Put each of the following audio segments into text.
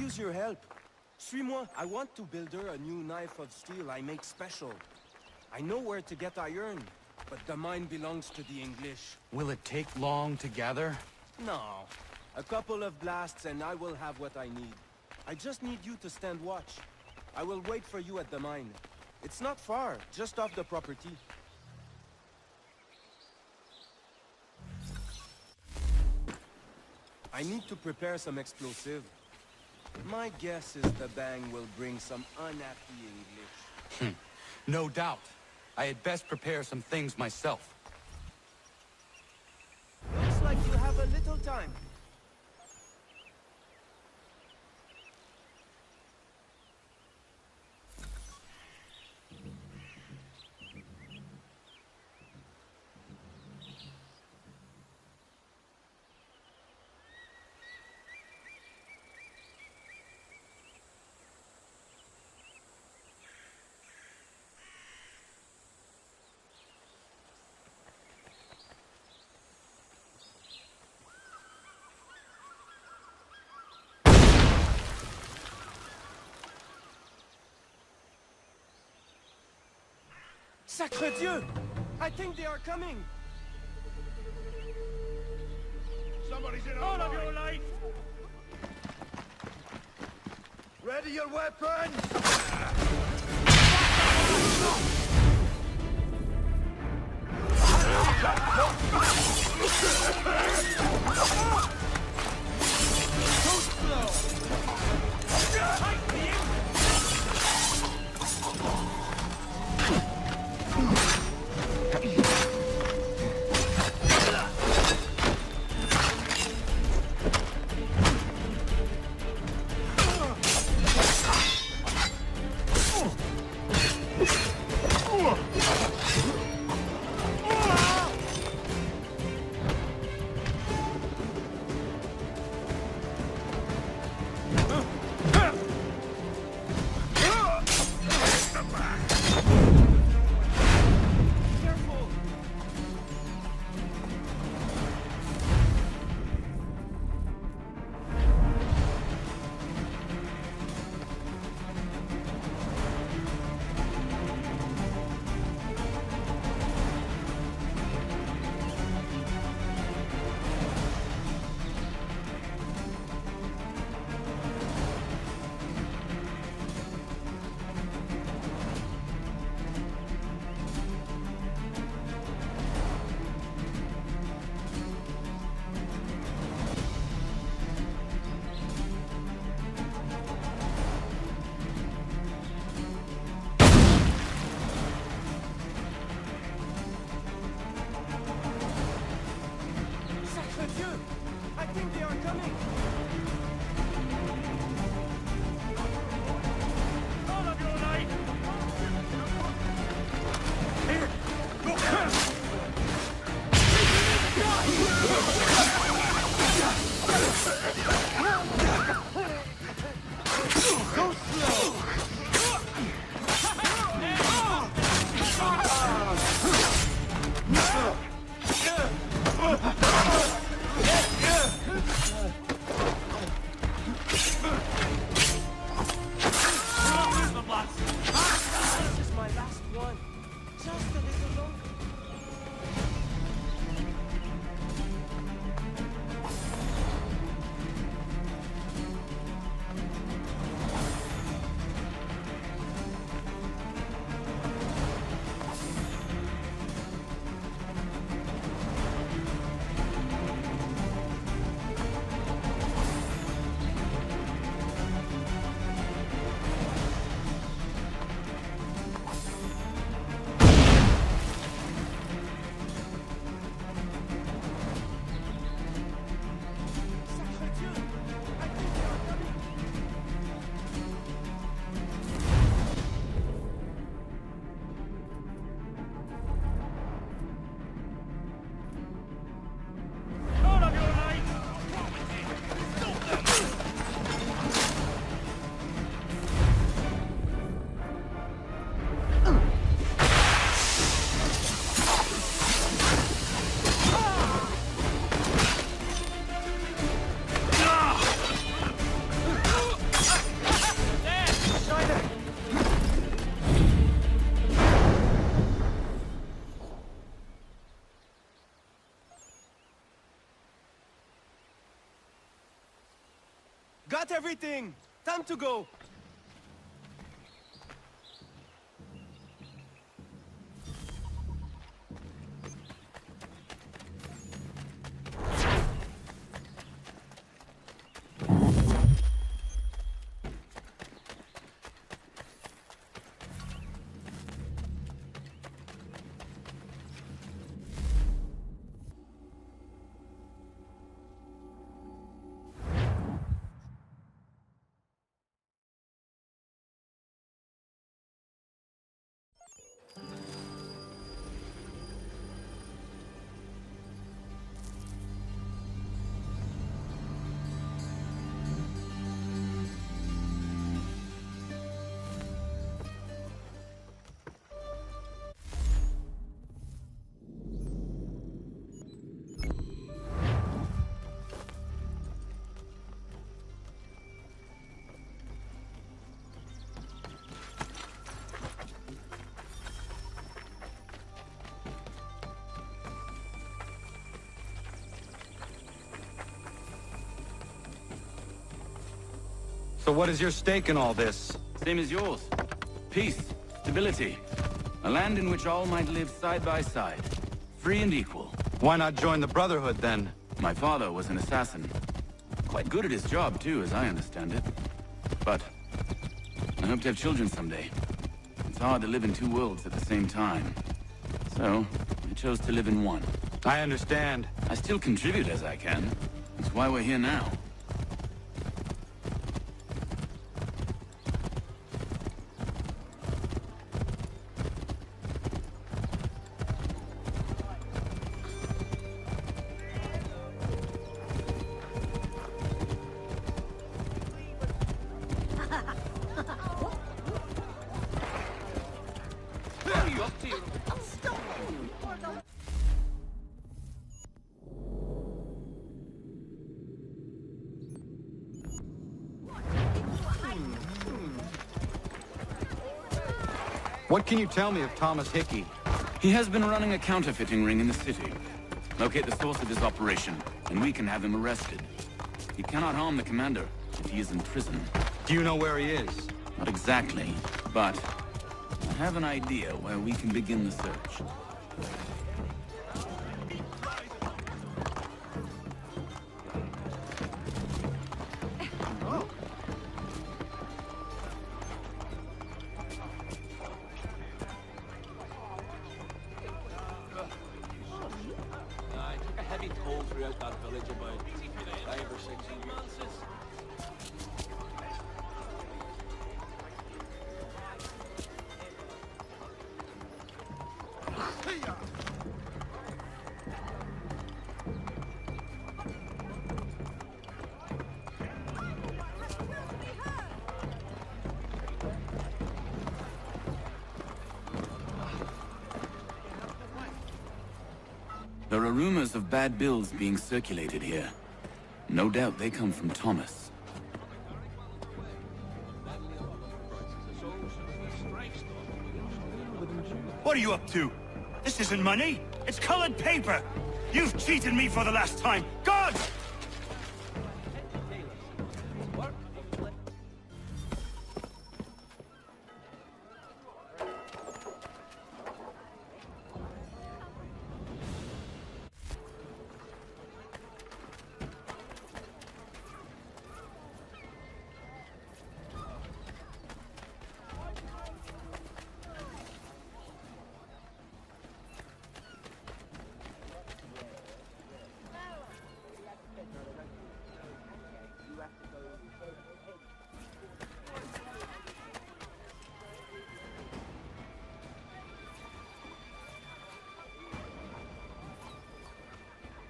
use your help. Suis-moi. I want to build her a new knife of steel I make special. I know where to get iron, but the mine belongs to the English. Will it take long to gather? No. A couple of blasts and I will have what I need. I just need you to stand watch. I will wait for you at the mine. It's not far, just off the property. I need to prepare some explosive. My guess is the bang will bring some unhappy English. No doubt. I had best prepare some things myself. Looks like you have a little time. Sacre Dieu! I think they are coming! Somebody's in All of your life! Ready your weapons! Got everything! Time to go! So what is your stake in all this? Same as yours. Peace, stability. A land in which all might live side by side. Free and equal. Why not join the Brotherhood, then? My father was an assassin. Quite good at his job, too, as I understand it. But I hope to have children someday. It's hard to live in two worlds at the same time. So, I chose to live in one. I understand. I still contribute as I can. That's why we're here now. What can you tell me of Thomas Hickey? He has been running a counterfeiting ring in the city. Locate the source of his operation, and we can have him arrested. He cannot harm the commander if he is in prison. Do you know where he is? Not exactly, but I have an idea where we can begin the search. There are rumors of bad bills being circulated here. No doubt they come from Thomas. What are you up to? This isn't money. It's colored paper. You've cheated me for the last time. God!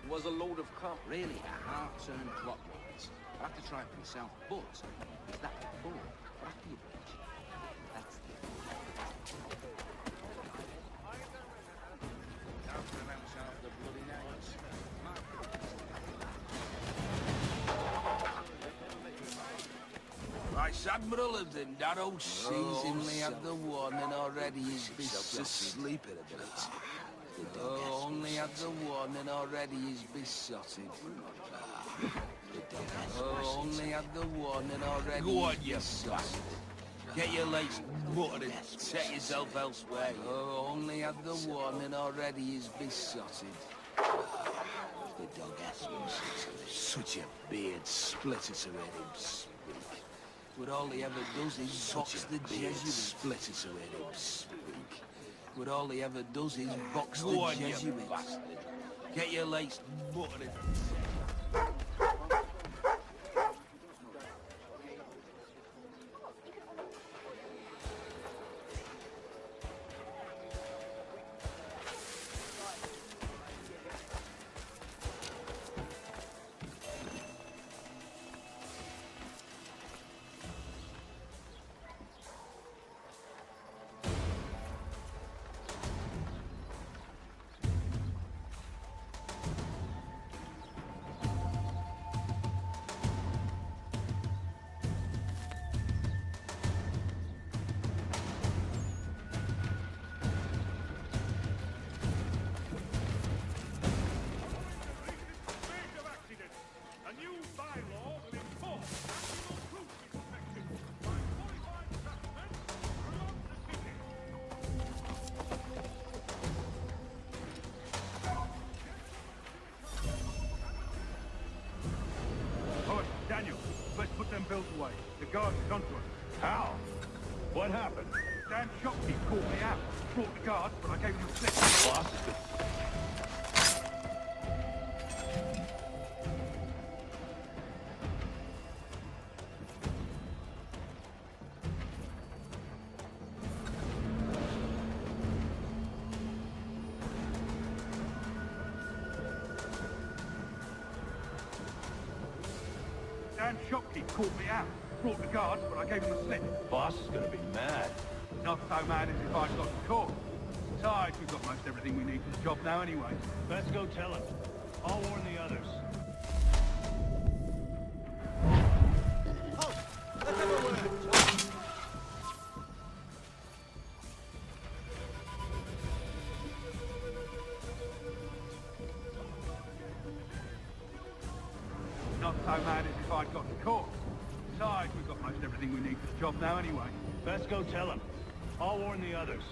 Was a load of comp, really a heart-turned plot-wise. I have to try it for myself, but it's that before, but after you bridge, that's the... Down to the mountain of the bloody nights. Right, Admiral, and that old seasonally had the warning already. He's asleep in a bit of time. Oh, only had the one and already he's besotted. Oh, only had the one and already Go on, he's you besotted. Get your legs buttered and set yourself elsewhere. Oh, only had the one and already he's besotted. The dog has such a beard splitter to hear him speak. But all he ever does is box the Jesuit splitter to hear him speak. But all he ever does is box the Go on, you Jesuit. bastard. Get your legs buttered. Daniel, let's put them bills away. The guards have gone to us. How? What happened? Dan Shopkeep called me out. Brought the guards, but I gave him a slip. Boss is good. Dan Shopkeep called me out. Brought the guards, but I gave him a slip. Boss is gonna be mad. Not so mad as if I'd got caught. Besides, we've got most everything we need for the job now anyway. Let's go tell him. I'll warn the others. Let's have a word. Not so mad as if I'd got caught. Besides, we've got most everything we need for the job now anyway. Let's go tell him. I'll warn the others.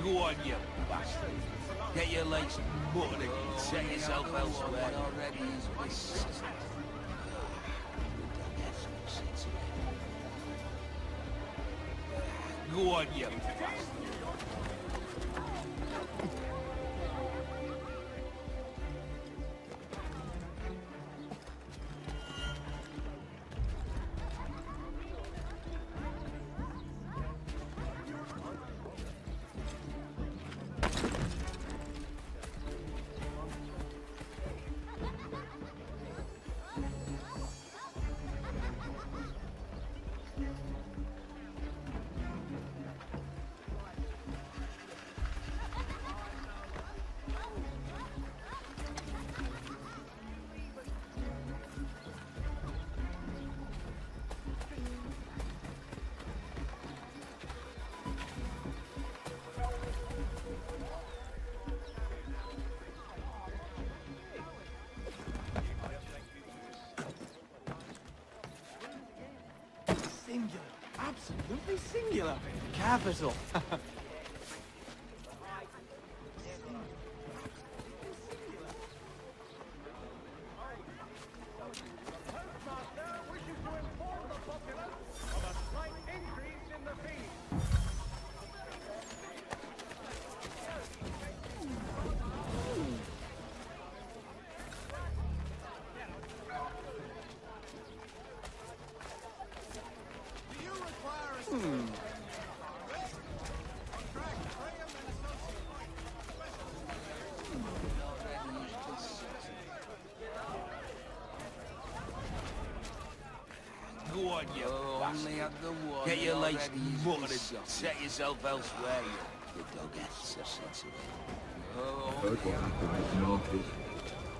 Go on, you bastard. Get your legs buttered and set yourself elsewhere. Already he's besotted. Go on, you bastard. Singular. Absolutely singular. Capital. Only had the one. Get your legs muttering. Set yourself elsewhere, you dog ass sausage. Heard what happened with the market.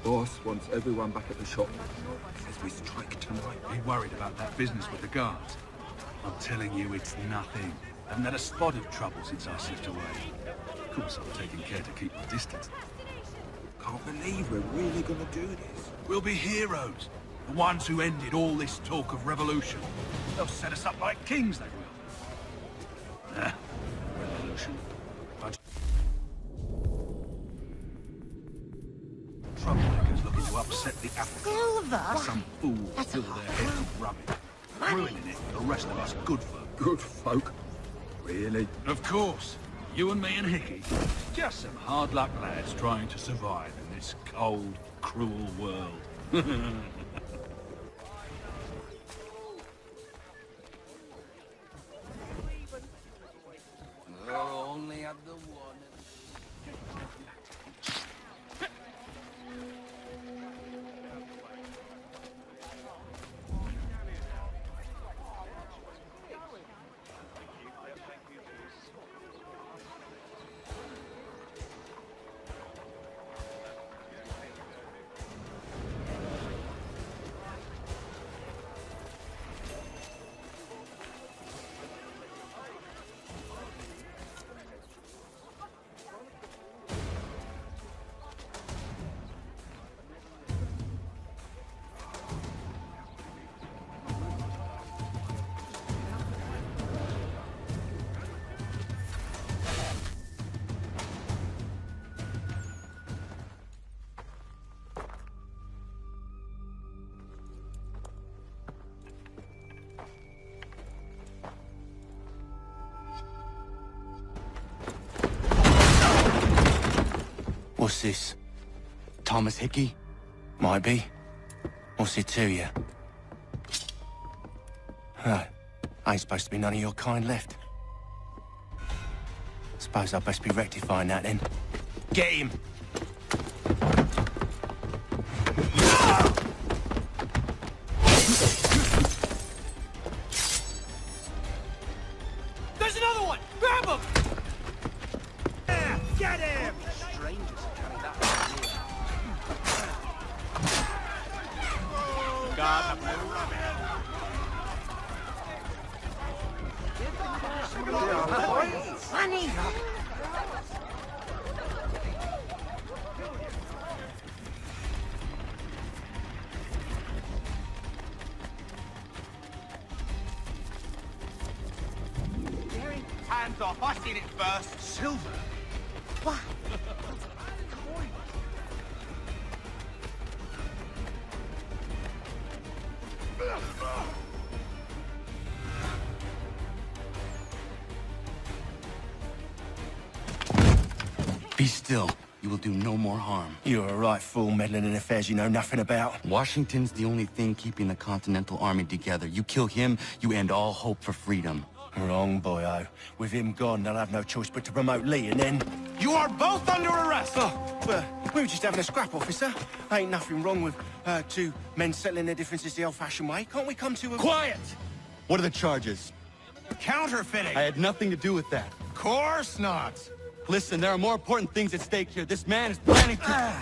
Boss wants everyone back at the shop. Says we strike tonight. Are you worried about that business with the guards? I'm telling you, it's nothing. I haven't had a spot of trouble since I slipped away. Of course, I'm taking care to keep my distance. Can't believe we're really gonna do this. We'll be heroes. The ones who ended all this talk of revolution. They'll set us up like kings, they will. Revolution. Troublemakers looking to upset the apple. Silver? Some fool fill their heads with rubbish. Ruining it for the rest of us good folk. Good folk? Really? Of course. You and me and Hickey. Just some hard luck lads trying to survive in this cold, cruel world. Only had the one. What's this? Thomas Hickey? Might be. What's it to you? Ain't supposed to be none of your kind left. Suppose I'd best be rectifying that then. Get him! There's another one! Grab him! Get him! Strangers carry that idea. Funny! Hands off! I seen it first! Silver? What? Be still. You will do no more harm. You're a right fool meddling in affairs you know nothing about. Washington's the only thing keeping the Continental Army together. You kill him, you end all hope for freedom. Wrong, boyo. With him gone, they'll have no choice but to promote Lee, and then... You are both under arrest! Oh, well, we were just having a scrap, officer. Ain't nothing wrong with two men settling their differences the old-fashioned way. Can't we come to a... Quiet! What are the charges? Counterfeiting! I had nothing to do with that. Course not! Listen, there are more important things at stake here. This man is planning to...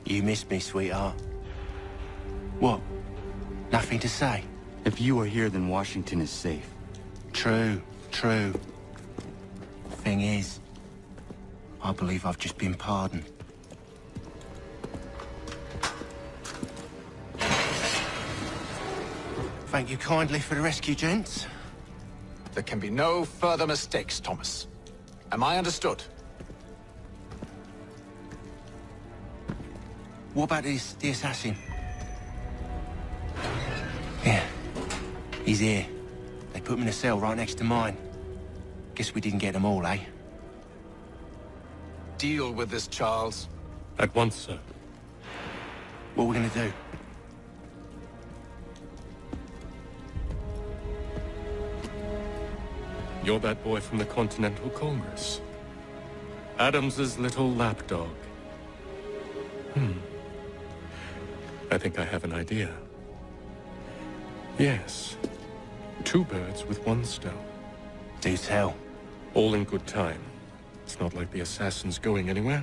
You missed me, sweetheart. What? Nothing to say? If you are here, then Washington is safe. True. Thing is, I believe I've just been pardoned. Thank you kindly for the rescue, gents. There can be no further mistakes, Thomas. Am I understood? What about the assassin? Yeah, he's here. They put him in a cell right next to mine. Guess we didn't get them all, eh? deal with this, Charles? At once, sir. What are we gonna do? You're that boy from the Continental Congress. Adams's little lapdog. I think I have an idea. Yes. 2 birds with 1 stone. Do tell. All in good time. It's not like the assassin's going anywhere.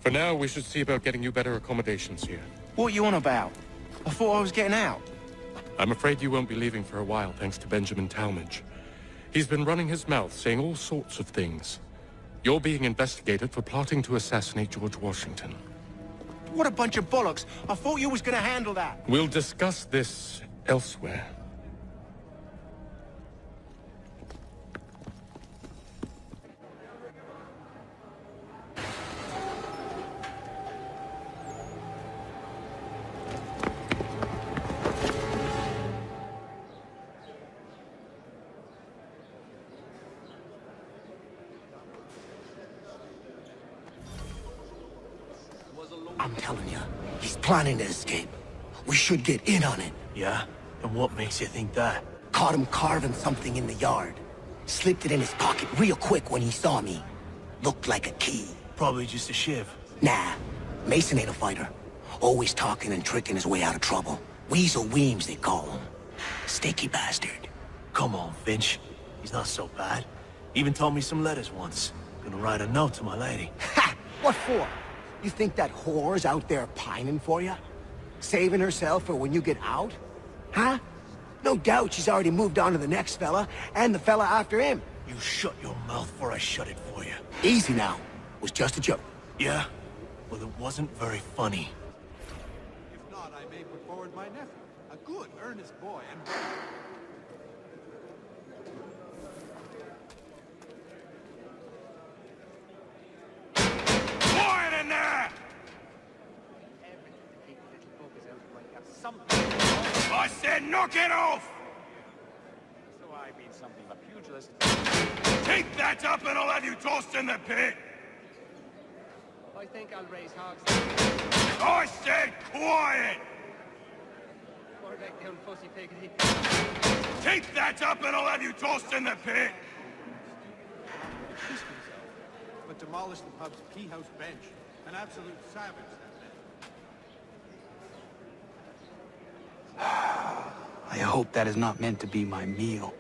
For now, we should see about getting you better accommodations here. What are you on about? I thought I was getting out. I'm afraid you won't be leaving for a while, thanks to Benjamin Talmadge. He's been running his mouth, saying all sorts of things. You're being investigated for plotting to assassinate George Washington. What a bunch of bollocks. I thought you was gonna handle that. We'll discuss this elsewhere. I'm telling you, he's planning to escape. We should get in on it. Yeah? And what makes you think that? Caught him carving something in the yard. Slipped it in his pocket real quick when he saw me. Looked like a key. Probably just a shiv. Nah, Mason ain't a fighter. Always talking and tricking his way out of trouble. Weasel Weems, they call him. Sticky bastard. Come on, Finch. He's not so bad. Even told me some letters once. Gonna write a note to my lady. Ha! What for? You think that whore's out there pining for you? Saving herself for when you get out? Huh? No doubt she's already moved on to the next fella, and the fella after him. You shut your mouth before I shut it for you. Easy now. It was just a joke. Yeah? Well, it wasn't very funny. If not, I may put forward my nephew, a good, earnest boy, and... Quiet in there! I said knock it off! So I mean something of a pugilist. Keep that up and I'll have you tossed in the pit! I think I'll raise hogs. I said quiet! Or back down, fussy piggity. Keep that up and I'll have you tossed in the pit! But demolish the pub's key house bench. An absolute savage, that man. I hope that is not meant to be my meal.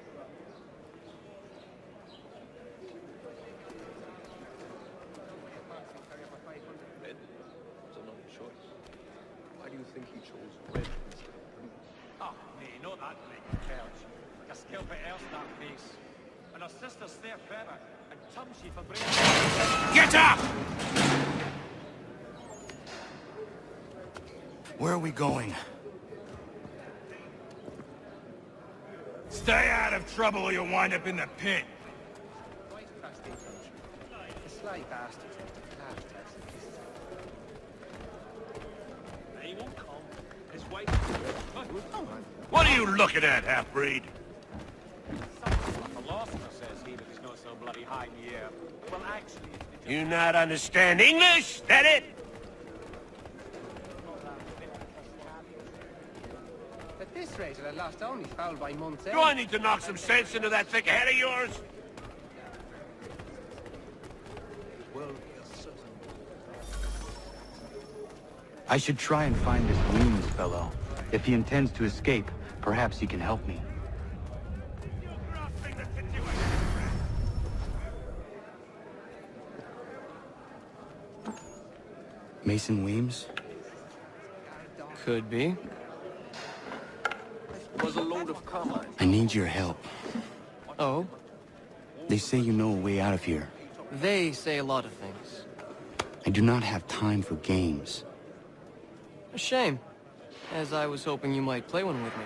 Why do you think he chose red instead of blue? Ah, nay, not that big couch. Like a skelpit else that face. And her sister's there better, and tum she for brain. Get up! Where are we going? Stay out of trouble or you'll wind up in the pit. Right past the country. The sly bastard. He won't come. His wife... What are you looking at, half-breed? The philosopher says he, but he's not so bloody high in the air. Well, actually... You not understand English? That it? At this rate, at last only fouled by months Do I need to knock some sense into that thick head of yours? I should try and find this Weems fellow. If he intends to escape, perhaps he can help me. Mason Weems? Could be. Was a load of carmine. I need your help. Oh? They say you know a way out of here. They say a lot of things. I do not have time for games. A shame, as I was hoping you might play one with me.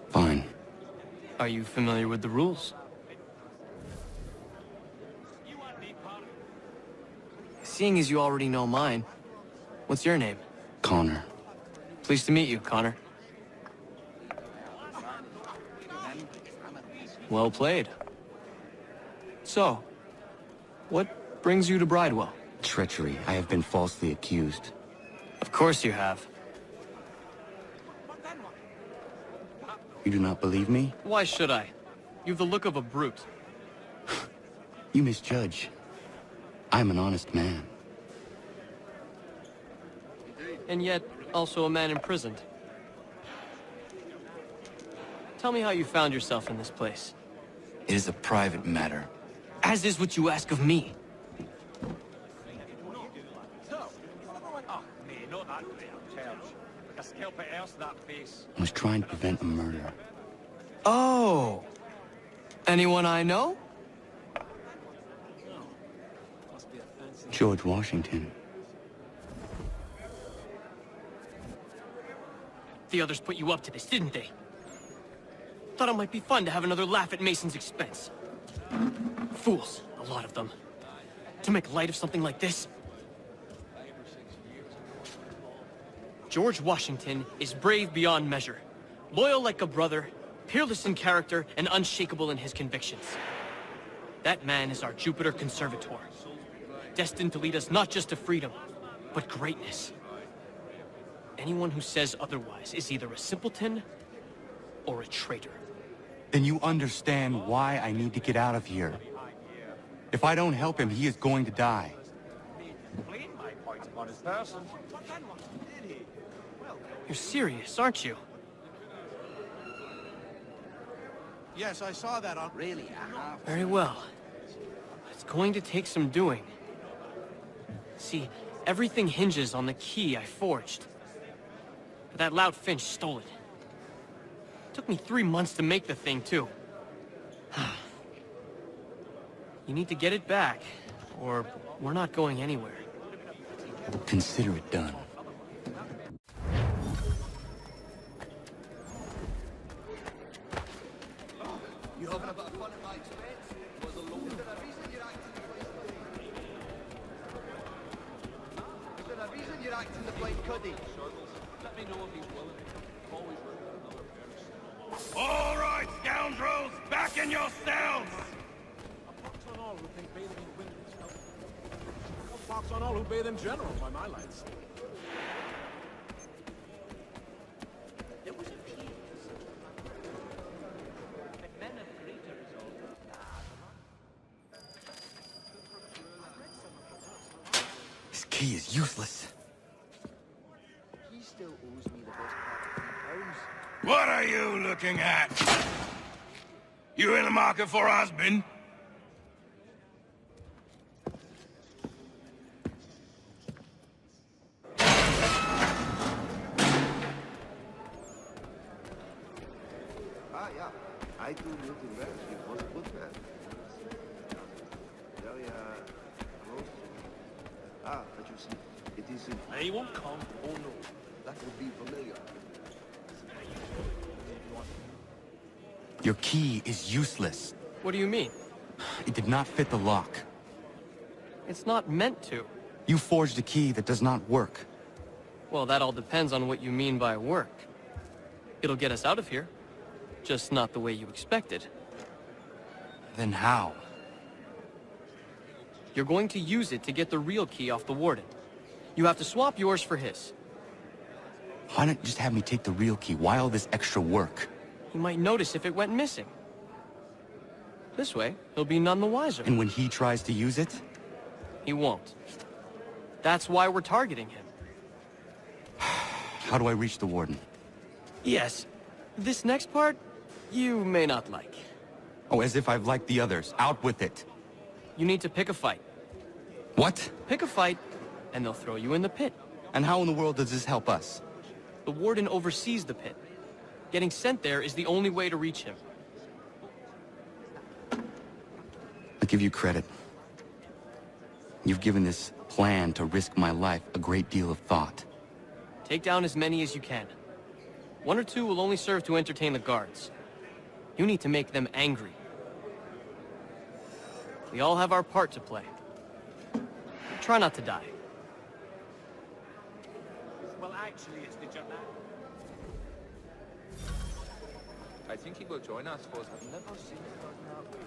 Fine. Are you familiar with the rules? Seeing as you already know mine, what's your name? Connor. Pleased to meet you, Connor. Well played. So, what brings you to Bridewell? Treachery. I have been falsely accused. Of course you have. You do not believe me? Why should I? You've the look of a brute. You misjudge. I'm an honest man. And yet, also a man imprisoned. Tell me how you found yourself in this place. It is a private matter. As is what you ask of me. I was trying to prevent a murder. Oh! Anyone I know? George Washington. The others put you up to this, didn't they? Thought it might be fun to have another laugh at Mason's expense. Fools, a lot of them. To make light of something like this. George Washington is brave beyond measure, loyal like a brother, peerless in character, and unshakable in his convictions. That man is our Jupiter Conservator, destined to lead us not just to freedom, but greatness. Anyone who says otherwise is either a simpleton or a traitor. Then you understand why I need to get out of here. If I don't help him, he is going to die. You're serious, aren't you? Yes, I saw that on... Really, I have. Very well. It's going to take some doing. See, everything hinges on the key I forged. But that loud Finch stole it. Took me 3 months to make the thing, too. You need to get it back, or we're not going anywhere. Consider it done. You having a bit of fun at my expense? Was alone. Is there a reason you're acting the blind... Is there a reason you're acting the blind cuddy? Let me know if he's willing. Always look for another person. All right, scoundrels, back in your cells! Pox on all who bathe in general, by my lights. This key is useless. He still owes me the best part of £10. What are you looking at? You in the market for a husband? Ah, yeah. I do little well. She was good man. Very, close. Ah, but you see, it is in... He won't come. Oh, no. That would be familiar. Your key is useless. What do you mean? It did not fit the lock. It's not meant to. You forged a key that does not work. Well, that all depends on what you mean by work. It'll get us out of here. Just not the way you expected. Then how? You're going to use it to get the real key off the warden. You have to swap yours for his. Why not just have me take the real key? Why all this extra work? He might notice if it went missing. This way, he'll be none the wiser. And when he tries to use it? He won't. That's why we're targeting him. How do I reach the warden? Yes. This next part, you may not like. Oh, as if I've liked the others. Out with it. You need to pick a fight. What? Pick a fight, and they'll throw you in the pit. And how in the world does this help us? The warden oversees the pit. Getting sent there is the only way to reach him. I give you credit. You've given this plan to risk my life a great deal of thought. Take down as many as you can. 1 or 2 will only serve to entertain the guards. You need to make them angry. We all have our part to play. Try not to die. Well, actually, it's the journal. I think he will join us, for I've never seen him that way.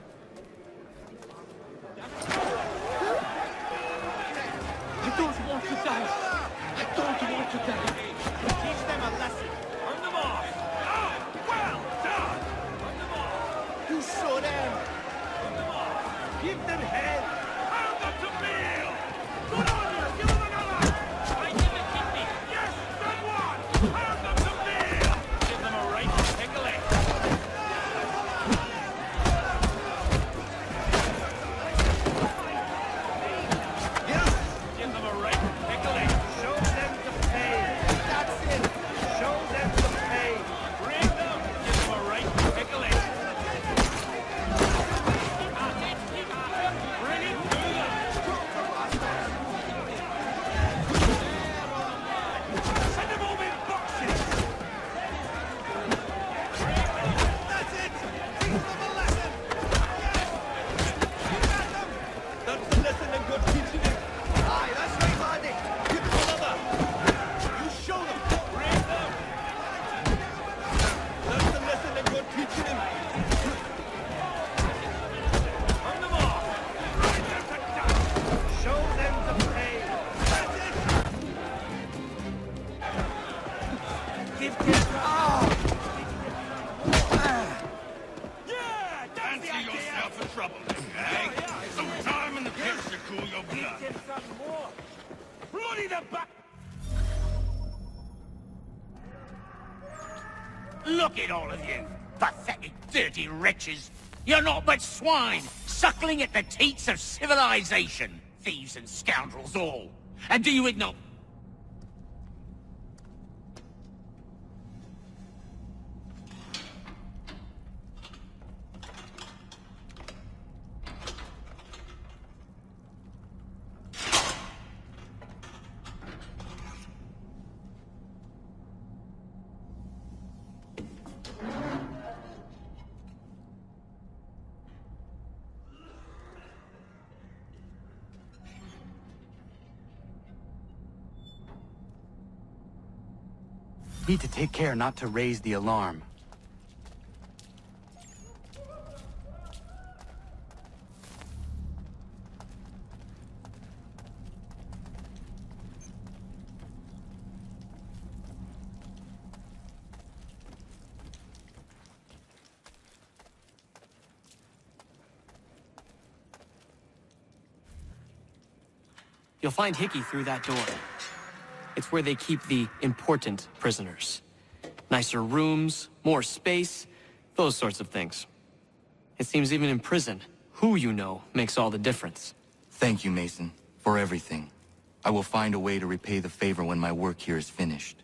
Teach them a lesson. On the mark. Oh, well done. On the mark. You saw them. On the mark. Give them hell. Pound them to meal. Good on you. Give them another. Right in the kidney. Yes, that one. Pound them to meal. Give them a right tickle it. Give them a right tickle it. Show them the pain. That's it. Show them the pain. Bring them. Give them a right tickle it. Bring it to them. Send them home in boxes. That's it. Teach them a lesson. That's the lesson I'm going to teach them. Aye, that's right, Hardy. Give them another. You show them. Bring them. That's the lesson I'm going to teach them. On the mark. Right them to death. Show them the pain. That's it. Give them. Yeah, that's the idea. Yourself in trouble, eh? Some time in the pit to cool your blood. Give them some more. Bloody the back. Look at all of you, pathetic, dirty wretches. You're not but swine, suckling at the teats of civilization. Thieves and scoundrels all. And do you ignore... Need to take care not to raise the alarm. You'll find Hickey through that door. It's where they keep the important prisoners. Nicer rooms, more space, those sorts of things. It seems even in prison, who you know makes all the difference. Thank you, Mason, for everything. I will find a way to repay the favor when my work here is finished.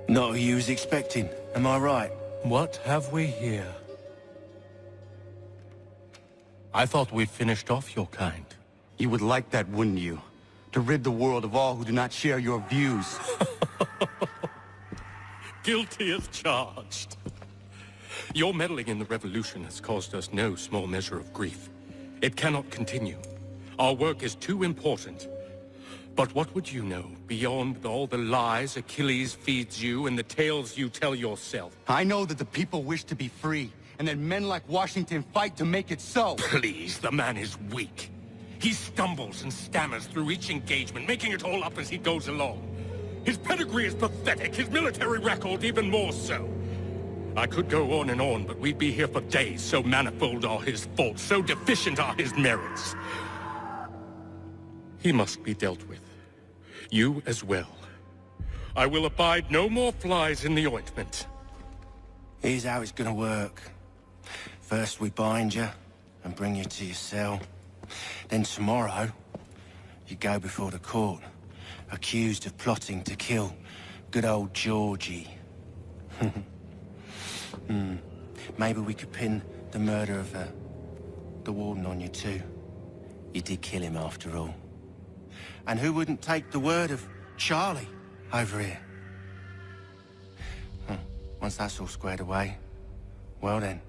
Not who you was expecting, am I right? What have we here? I thought we finished off your kind. You would like that, wouldn't you? To rid the world of all who do not share your views. Guilty as charged. Your meddling in the revolution has caused us no small measure of grief. It cannot continue. Our work is too important. But what would you know beyond all the lies Achilles feeds you and the tales you tell yourself? I know that the people wish to be free, and that men like Washington fight to make it so. Please, the man is weak. He stumbles and stammers through each engagement, making it all up as he goes along. His pedigree is pathetic, his military record even more so. I could go on and on, but we'd be here for days, so manifold are his faults, so deficient are his merits. He must be dealt with. You as well. I will abide no more flies in the ointment. Here's how it's gonna work. First we bind you and bring you to your cell. Then tomorrow, you go before the court, accused of plotting to kill good old Georgie. Maybe we could pin the murder of the warden on you too. You did kill him after all. And who wouldn't take the word of Charlie over here? Once that's all squared away, well then.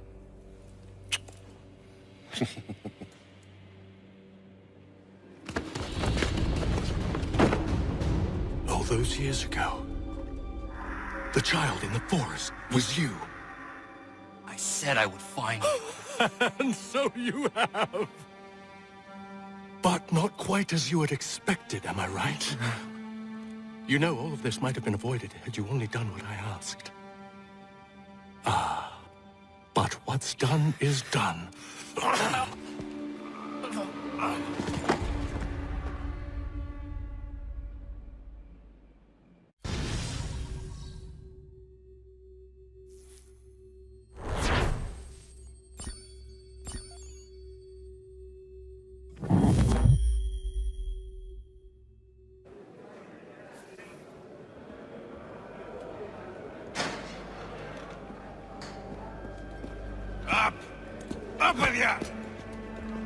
All those years ago, the child in the forest was you. I said I would find you. And so you have. But not quite as you had expected, am I right? You know, all of this might have been avoided had you only done what I asked. But what's done is done. Up! Up with ya!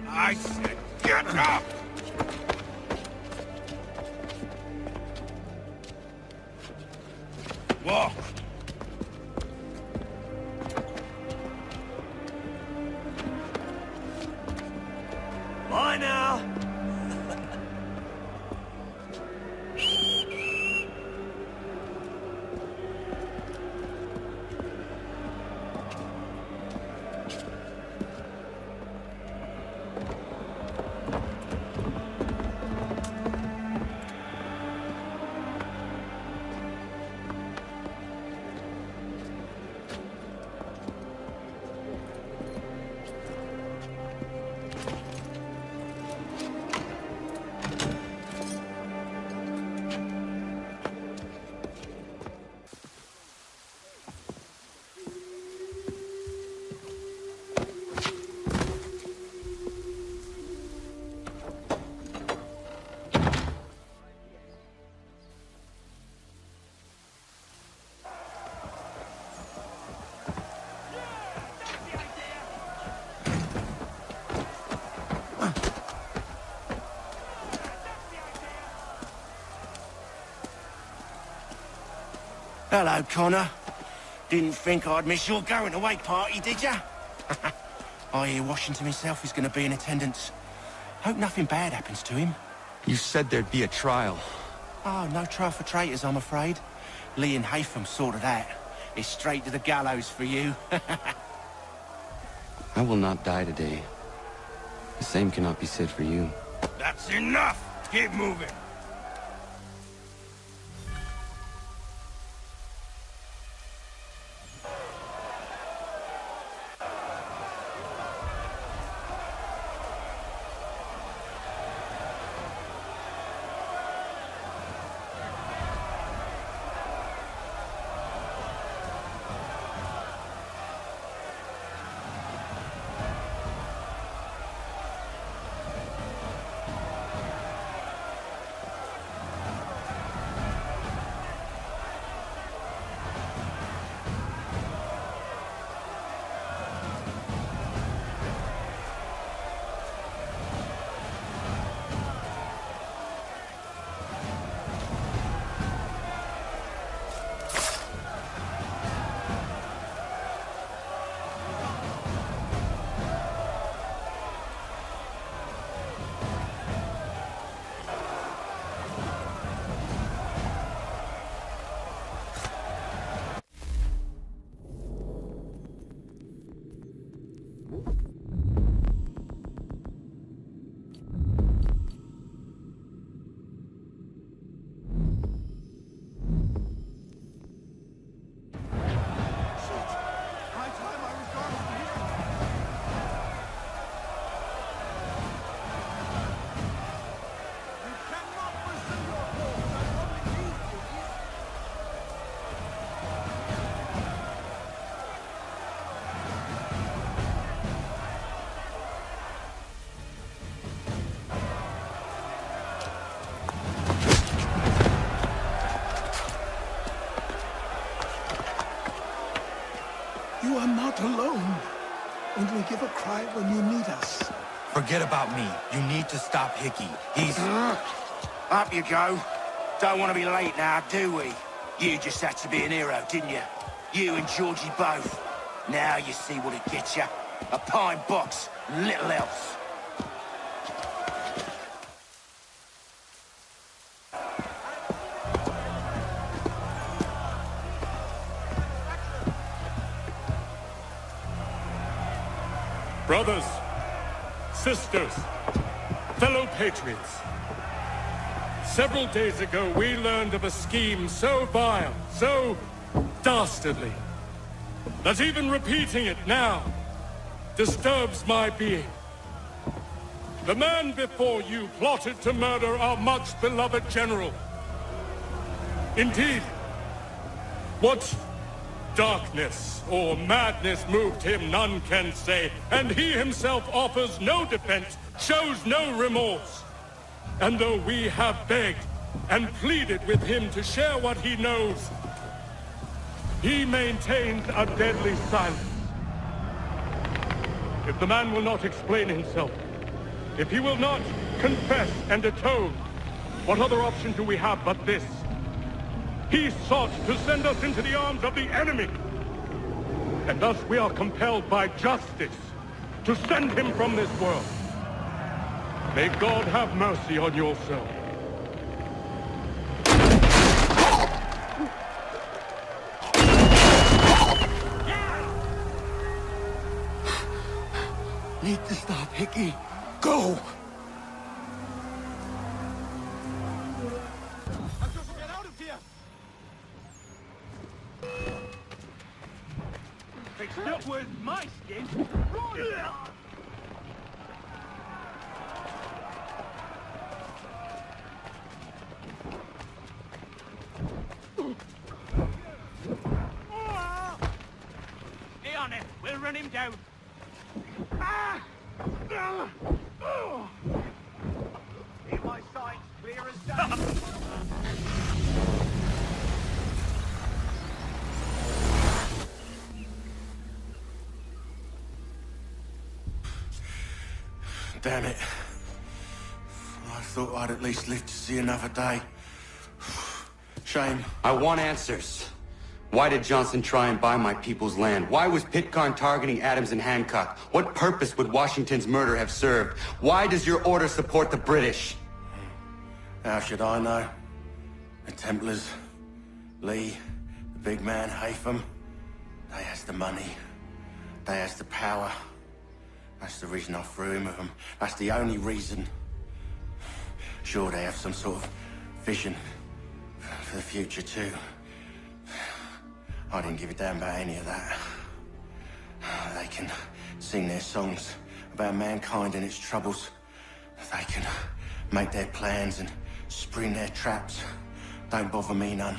I said get up! Walk! Bye now! Hello, Connor. Didn't think I'd miss your going away party, did ya? I hear Washington himself is going to be in attendance. Hope nothing bad happens to him. You said there'd be a trial. Oh, no trial for traitors, I'm afraid. Lee and Haytham sorted that. It's straight to the gallows for you. I will not die today. The same cannot be said for you. That's enough! Keep moving! not alone. Only give a cry when you need us. Forget about me. You need to stop Hickey. He's... Up you go. Don't want to be late now, do we? You just had to be an hero, didn't you? You and Georgie both. Now you see what it gets you. A pine box, little else. Brothers, sisters, fellow patriots. Several days ago, we learned of a scheme so vile, so dastardly, that even repeating it now disturbs my being. The man before you plotted to murder our much-beloved general. Indeed, what darkness or madness moved him, none can say, and he himself offers no defense, shows no remorse. And though we have begged and pleaded with him to share what he knows, he maintains a deadly silence. If the man will not explain himself, if he will not confess and atone, what other option do we have but this? He sought to send us into the arms of the enemy. And thus we are compelled by justice to send him from this world. May God have mercy on your soul. Need to stop Hickey. Go! It's not worth my skin. Stay on it. We'll run him down. In my sight, clear as day. Damn it. I thought I'd at least live to see another day. Shame. I want answers. Why did Johnson try and buy my people's land? Why was Pitcairn targeting Adams and Hancock? What purpose would Washington's murder have served? Why does your order support the British? How should I know? The Templars, Lee, the big man, Haytham, they has the money. They has the power. That's the reason I threw him with them. That's the only reason. Sure, they have some sort of vision for the future, too. I didn't give a damn about any of that. They can sing their songs about mankind and its troubles. They can make their plans and spring their traps. Don't bother me none.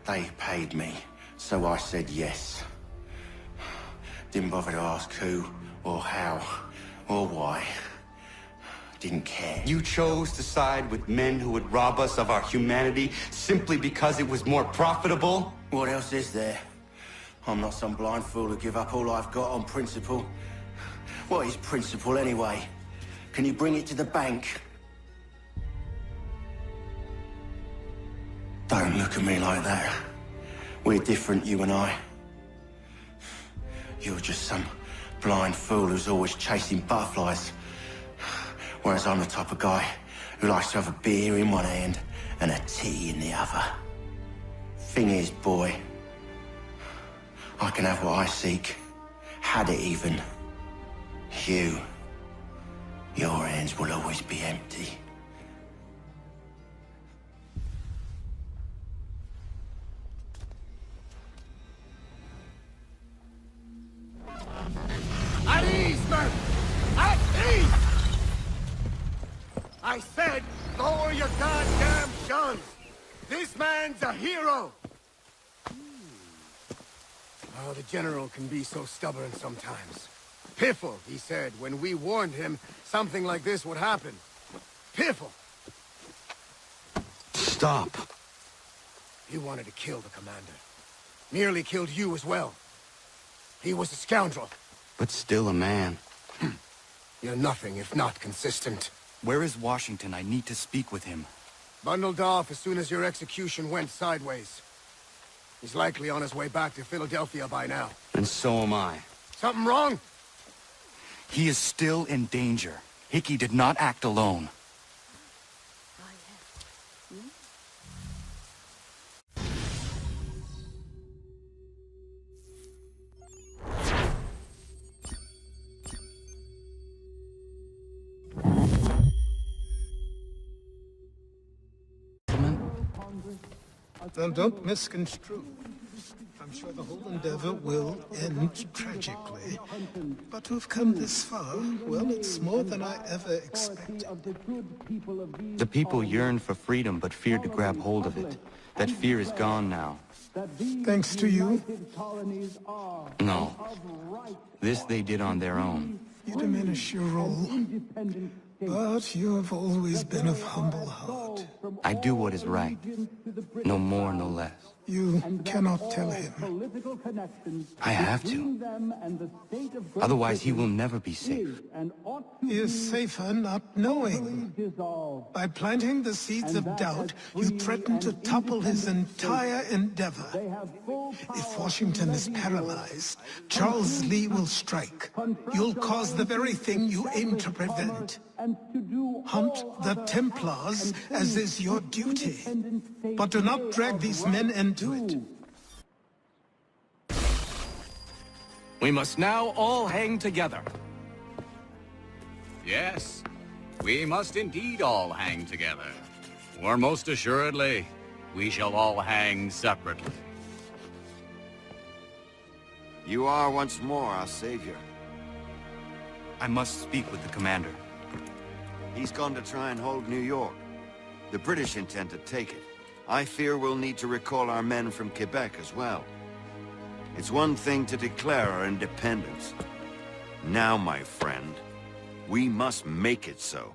They paid me, so I said yes. Didn't bother to ask who, or how, or why. Didn't care. You chose to side with men who would rob us of our humanity simply because it was more profitable? What else is there? I'm not some blind fool to give up all I've got on principle. What is principle anyway? Can you bring it to the bank? Don't look at me like that. We're different, you and I. You're just some blind fool who's always chasing butterflies. Whereas I'm the type of guy who likes to have a beer in one hand and a tea in the other. Thing is, boy, I can have what I seek. Had it even. Your hands will always be empty. At ease, men! At ease! I said, lower your goddamn guns! This man's a hero! Oh, the General can be so stubborn sometimes. Piffle, he said, when we warned him something like this would happen. Piffle! Stop. He wanted to kill the commander. Nearly killed you as well. He was a scoundrel. But still a man. You're nothing if not consistent. Where is Washington? I need to speak with him. Bundled off as soon as your execution went sideways. He's likely on his way back to Philadelphia by now. And so am I. Something wrong? He is still in danger. Hickey did not act alone. Then don't misconstrue. I'm sure the whole endeavor will end tragically. But to have come this far, well, it's more than I ever expected. The people yearned for freedom but feared to grab hold of it. That fear is gone now. Thanks to you? No. This they did on their own. You diminish your role. But you have always been of humble heart. I do what is right. No more, no less. You cannot tell him. I have to. Otherwise, he will never be safe. He is safer not knowing. By planting the seeds of doubt, you threaten to topple his entire endeavor. If Washington is paralyzed, Charles Lee will strike. You'll cause the very thing you aim to prevent. Hunt the Templars, as is your duty. But do not drag these men into it. We must now all hang together. Yes, we must indeed all hang together. Or most assuredly, we shall all hang separately. You are once more our savior. I must speak with the commander. He's gone to try and hold New York. The British intend to take it. I fear we'll need to recall our men from Quebec as well. It's one thing to declare our independence. Now, my friend, we must make it so.